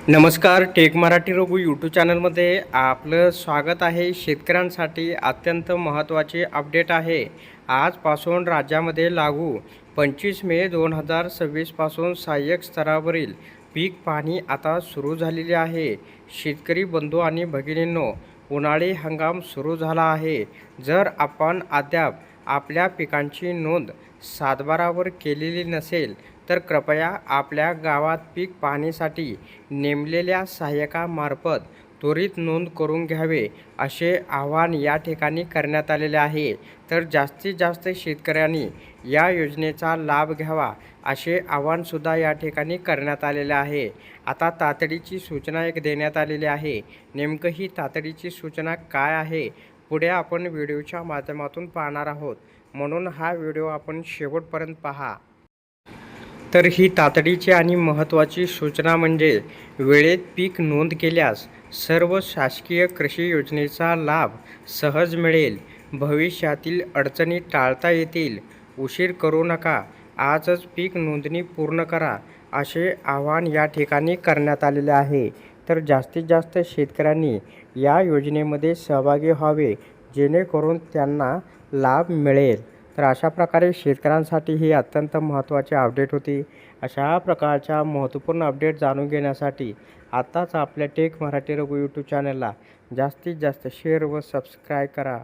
नमस्कार. Take Marathi Raghu YouTube चॅनलमध्ये आपलं स्वागत आहे. शेतकऱ्यांसाठी अत्यंत महत्त्वाचे अपडेट आहे. आजपासून राज्यामध्ये लागू 25 मे 2026 पासून सहाय्यक स्तरावरील पीक पाहणी आता सुरू झालेली आहे. शेतकरी बंधू आणि भगिनींनो, उन्हाळी हंगाम सुरू झाला आहे. जर आपण अद्याप आपल्या पिकांची नोंद सातबारावर केलेली नसेल तर कृपया आपल्या गावात पीक पाहणीसाठी नेमलेल्या सहाय्यकामार्फत त्वरित नोंद करून घ्यावे, असे आवाहन या ठिकाणी करण्यात आलेले आहे. तर जास्तीत जास्त शेतकऱ्यांनी या योजनेचा लाभ घ्यावा, असे आवाहनसुद्धा या ठिकाणी करण्यात आलेले आहे. आता तातडीची सूचना एक देण्यात आलेली आहे. नेमकं ही तातडीची सूचना काय आहे, पुढे आपण व्हिडिओच्या माध्यमातून पाहणार आहोत, म्हणून हा व्हिडिओ आपण शेवटपर्यंत पहा. तर ही तातडीची आणि महत्त्वाची सूचना म्हणजे वेळेत पीक नोंद केल्यास सर्व शासकीय कृषी योजनेचा लाभ सहज मिळेल. भविष्यातील अडचणी टाळता येतील. उशीर करू नका, आजच पीक नोंदणी पूर्ण करा, असे आवाहन या ठिकाणी करण्यात आलेले आहे. तर जास्तीत जास्त शेतकऱ्यांनी या योजनेमध्ये सहभागी व्हावे, जेणेकरून त्यांना लाभ मिळेल. तर अशा प्रकारे शेतकऱ्यांसाठी ही अत्यंत महत्त्वाची अपडेट होती. अशा प्रकारच्या महत्त्वपूर्ण अपडेट जाणून घेण्यासाठी आत्ताच आपल्या टेक मराठी रघु यूट्यूब चॅनलला जास्तीत जास्त शेअर व सबस्क्राईब करा.